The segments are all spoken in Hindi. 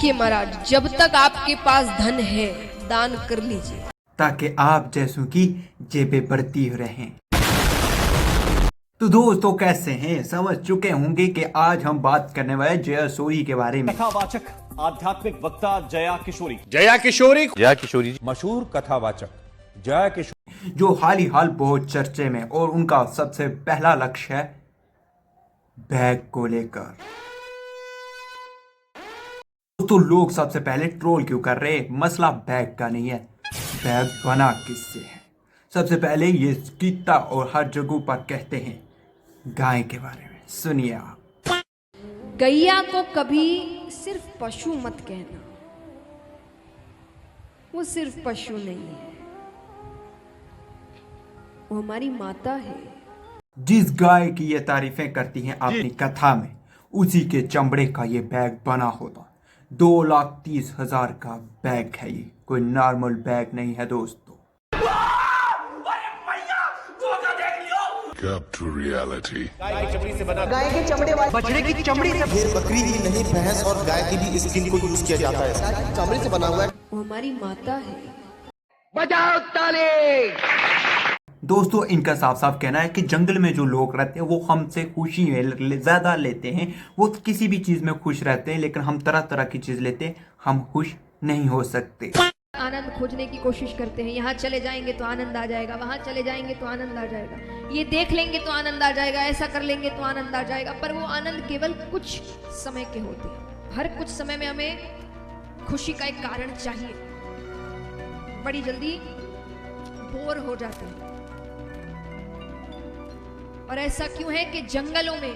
देखिए महाराज, जब तक आपके पास धन है दान कर लीजिए, ताकि आप जैसों की जेबें बढ़ती रहें। तो दोस्तों कैसे हैं, समझ चुके होंगे कि आज हम बात करने वाले जया किशोरी के बारे में। कथावाचक आध्यात्मिक वक्ता जया किशोरी मशहूर कथावाचक जया किशोरी जो हाल बहुत चर्चे में, और उनका सबसे पहला लक्ष्य है बैग को लेकर। तो लोग सबसे पहले ट्रोल क्यों कर रहे हैं? मसला बैग का नहीं है, बैग बना किससे है। सबसे पहले ये गीता और हर जगह पर कहते हैं गाय के बारे में, सुनिए आप। गैया को कभी सिर्फ पशु मत कहना, वो सिर्फ पशु नहीं है, वो हमारी माता है। जिस गाय की ये तारीफें करती हैं अपनी कथा में, उसी के चमड़े का ये बैग बना होता। 2,30,000 का बैग है ये, कोई नॉर्मल बैग नहीं है दोस्तों। Capture reality. गाय के चमड़ी से बना, गाय के चमड़े वाले बछड़े की चमड़ी से, फिर बकरी की नहीं भैंस और गाय की भी स्किन को यूज किया जाता है, चमड़ी से बना हुआ है। वो हमारी माता है। बजाओ ताली। दोस्तों इनका साफ साफ कहना है कि जंगल में जो लोग रहते हैं वो हमसे खुशी ज्यादा लेते हैं। वो किसी भी चीज में खुश रहते हैं, लेकिन हम तरह तरह की चीज लेते हैं, हम खुश नहीं हो सकते। आनंद खोजने की कोशिश करते हैं, यहाँ चले जाएंगे तो आनंद आ जाएगा, वहां चले जाएंगे तो आनंद आ जाएगा, ये देख लेंगे तो आनंद आ जाएगा, ऐसा कर लेंगे तो आनंद आ जाएगा। पर वो आनंद केवल कुछ समय के होते हैं। हर कुछ समय में हमें खुशी का एक कारण चाहिए। बड़ी जल्दी बोर हो जाते हैं। और ऐसा क्यों है कि जंगलों में,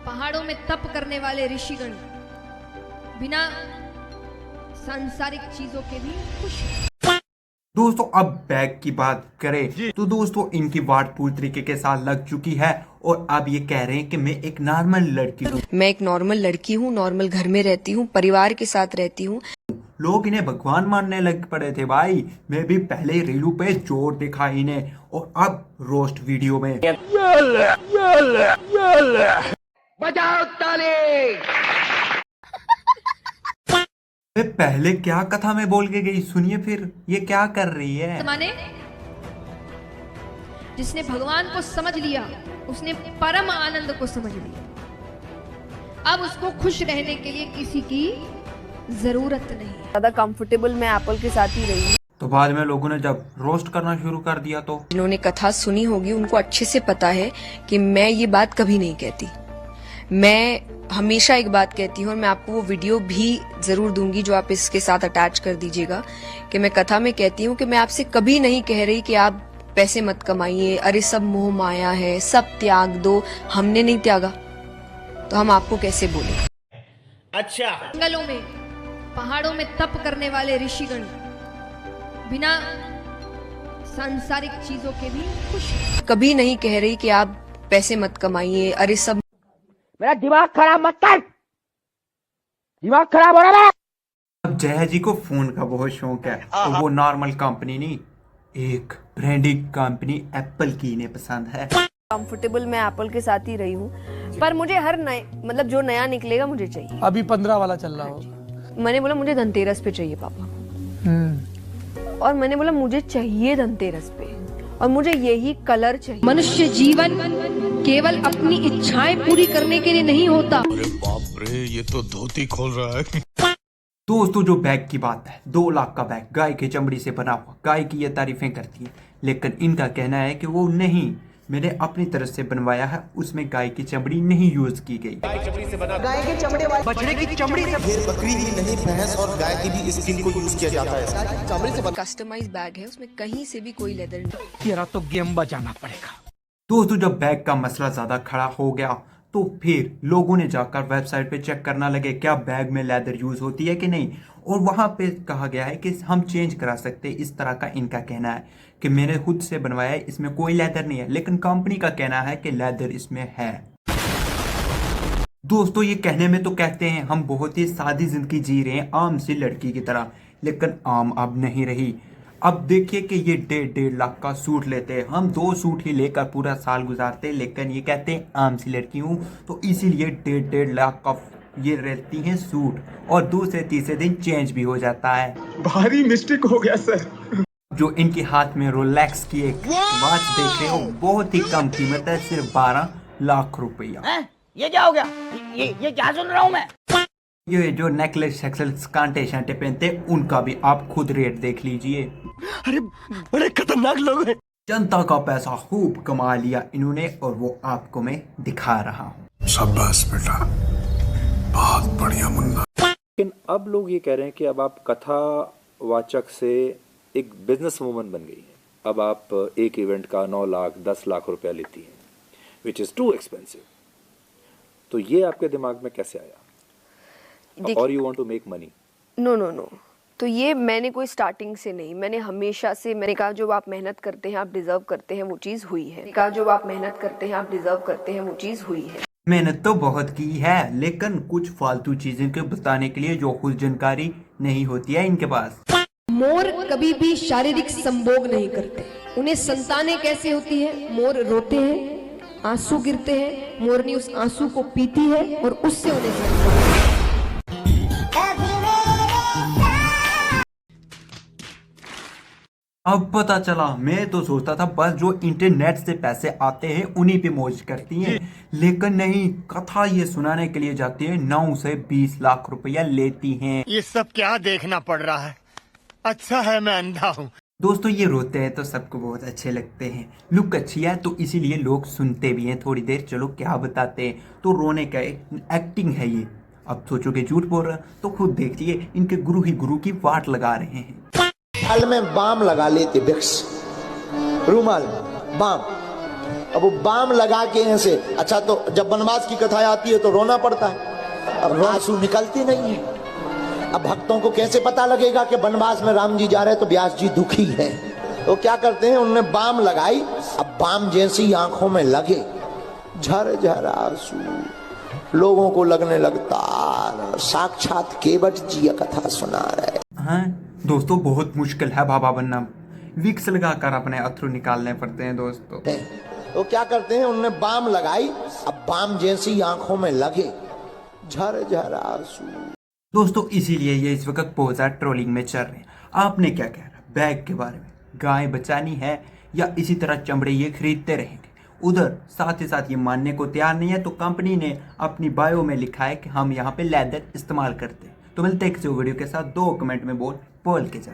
पहाड़ों में तप करने वाले ऋषिगण बिना सांसारिक चीजों के भी खुश हैं। दोस्तों अब बैग की बात करें तो दोस्तों इनकी वाट पूरी तरीके के साथ लग चुकी है, और अब ये कह रहे हैं कि मैं एक नॉर्मल लड़की हूँ। मैं एक नॉर्मल लड़की हूँ, नॉर्मल घर में रहती हूँ, परिवार के साथ रहती हूँ। लोग इन्हें भगवान मानने लग पड़े थे भाई। मैं भी पहले रीलू पे जोर दिखा इन्हें, और अब रोस्ट वीडियो में। बजाओ ताली। पहले क्या कथा में बोल के गई, सुनिए फिर ये क्या कर रही है। माने जिसने भगवान को समझ लिया, उसने परम आनंद को समझ लिया। अब उसको खुश रहने के लिए किसी की जरूरत नहीं है। ज्यादा कंफर्टेबल मैं एप्पल के साथ ही रही हूँ। तो बाद में लोगों ने जब रोस्ट करना शुरू कर दिया, तो जिन्होंने कथा सुनी होगी उनको अच्छे से पता है कि मैं ये बात कभी नहीं कहती। मैं हमेशा एक बात कहती हूँ, और मैं आपको वो वीडियो भी जरूर दूंगी जो आप इसके साथ अटैच कर दीजिएगा, कि मैं कथा में कहती हूँ कि मैं आपसे कभी नहीं कह रही कि आप पैसे मत कमाइए, अरे सब मोह माया है, सब त्याग दो। हमने नहीं त्यागा तो हम आपको कैसे बोले। अच्छा, जंगलों में, पहाड़ों में तप करने वाले ऋषिगण बिना सांसारिक चीजों के भी खुश हैं। कभी नहीं कह रही कि आप पैसे मत कमाइए, अरे सब। मेरा दिमाग खराब मत कर, दिमाग खराब हो रहा है। अब जया जी को फोन का बहुत शौक है, तो वो नॉर्मल कंपनी नहीं, एक ब्रांडेड कंपनी एप्पल की इन्हें पसंद है। कंफर्टेबल मैं एप्पल के साथ ही रही हूँ, पर मुझे हर नए मतलब जो नया निकलेगा मुझे चाहिए। अभी 15 वाला चल रहा हो। मैंने बोला मुझे धनतेरस पे चाहिए पापा, और मैंने बोला मुझे चाहिए धनतेरस पे, और मुझे यही कलर चाहिए। मनुष्य जीवन केवल अपनी इच्छाएं पूरी करने के लिए नहीं होता। अरे बाप रे, ये तो धोती खोल रहा है। दोस्तों जो बैग की बात है, 2 लाख का बैग, गाय की चमड़ी से बना हुआ, गाय की ये तारीफें करती है, लेकिन इनका कहना है कि वो नहीं, मैंने अपनी तरफ से बनवाया है, उसमें गाय की चमड़ी नहीं यूज की गई। गाय के चमड़ी से बना, गाय के चमड़े वाले बछड़े की चमड़ी से, फिर बकरी की नहीं भैंस और गाय की भी स्किन को यूज किया जाता है, चमड़ी से बना। कस्टमाइज बैग है, उसमें कहीं से भी कोई लेदर नहीं। तेरा तो गेम बजाना पड़ेगा। दोस्तों जब बैग का मसला ज्यादा खड़ा हो गया, तो फिर लोगों ने जाकर वेबसाइट पे चेक करना लगे क्या बैग में लेदर यूज होती है कि नहीं, और वहां पे कहा गया है कि हम चेंज करा सकते हैं। इस तरह का इनका कहना है कि मैंने खुद से बनवाया है, इसमें कोई लेदर नहीं है, लेकिन कंपनी का कहना है कि लेदर इसमें है। दोस्तों ये कहने में तो कहते हैं हम बहुत ही सादी जिंदगी जी रहे हैं, आम सी लड़की की तरह, लेकिन आम अब नहीं रही। अब देखिए कि ये 1.5 लाख का सूट लेते हैं, हम 2 सूट ही लेकर पूरा साल गुजारते हैं, लेकिन ये कहते हैं आम सी लड़की हूँ, तो इसीलिए 1.5 लाख का ये रहती हैं सूट और दूसरे तीसरे दिन चेंज भी हो जाता है। भारी मिस्टेक हो गया सर। जो इनके हाथ में रोलेक्स की एक वॉच देख रहे हो, बहुत ही कम कीमत है, सिर्फ 12 लाख रुपया। ये क्या हो गया? ये क्या सुन रहा हूँ मैं? ये जो नेकलेस शेक्लेस कांटे शांटे पहनते हैं, उनका भी आप खुद रेट देख लीजिए। अरे बड़े खतरनाक लोग हैं। जनता का पैसा खूब कमा लिया इन्होंने और वो आपको मैं दिखा रहा हूँ। शाबाश बेटा, बहुत बढ़िया मुन्ना। लेकिन अब लोग ये कह रहे हैं कि अब आप कथावाचक से एक बिजनेस वूमन बन गई हैं। अब आप एक इवेंट का 9 लाख 10 लाख रुपया लेती हैं, विच इज़ टू एक्सपेंसिव। तो ये आपके दिमाग में कैसे आया? और you want to make money? No. तो ये मैंने कोई स्टार्टिंग से नहीं, मैंने हमेशा से मैंने कहा जो आप मेहनत करते हैं आप डिजर्व करते हैं, वो चीज़ हुई है। कहा जो आप मेहनत करते हैं आप डिजर्व करते हैं, वो चीज़ हुई है। मेहनत तो बहुत की है, लेकिन कुछ फालतू चीजें के बताने के लिए जो खुद जानकारी नहीं होती है इनके पास। मोर कभी भी शारीरिक संभोग नहीं करते। उन्हें संतानें कैसे होती है? मोर रोते हैं, आंसू गिरते हैं, मोरनी उस आंसू को पीती है और उससे उन्हें संतान। अब पता चला, मैं तो सोचता था बस जो इंटरनेट से पैसे आते हैं उन्हीं पे मौज करती हैं, लेकिन नहीं, कथा ये सुनाने के लिए जाती है 9 से 20 लाख रुपया लेती हैं। ये सब क्या देखना पड़ रहा है? अच्छा है मैं अंधा हूँ। दोस्तों ये रोते हैं तो सबको बहुत अच्छे लगते हैं, लुक अच्छी है तो इसीलिए लोग सुनते भी हैं थोड़ी देर। चलो क्या बताते हैं, तो रोने का एक्टिंग है ये। अब सोचोगे झूठ बोल रहा, तो खुद देखिए इनके गुरु ही गुरु की वाट लगा रहे हैं। हाल में बाम लगा लेते, विक्स रूमाल बाम। अब वो बाम लगा के ऐसे, अच्छा तो जब वनवास की कथा आती है तो रोना पड़ता है, अब आंसू निकलते नहीं है। अब भक्तों को कैसे पता लगेगा कि वनवास में राम जी जा रहे हैं, तो व्यास जी दुखी हैं, तो क्या करते हैं, उन्होंने बाम लगाई। अब बाम जैसी आंखों में लगे, झर झर आंसू लोगों को लगने लगता साक्षात केवट जी कथा सुना रहे। हाँ दोस्तों, बहुत मुश्किल है बाबा बनना, विक्स लगाकर अपने अथरू निकालने पड़ते हैं दोस्तों। तो क्या करते हैं, उन्होंने बाम लगाई। अब बाम जैसी आंखों में लगे, झर झर आंसू। दोस्तों इसीलिए ये इस वक्त बहुत ज़्यादा ट्रोलिंग में चल रहे हैं। आपने क्या कह रहा बैग के बारे में? गाय बचानी है या इसी तरह चमड़े ये खरीदते रहेंगे? उधर साथ ही साथ ये मानने को तैयार नहीं है, तो कंपनी ने अपनी बायो में लिखा है कि हम यहाँ पे लेदर इस्तेमाल करते हैं। तो मिलते हैं किसी वीडियो के साथ, 2 कमेंट में बोल के जाए।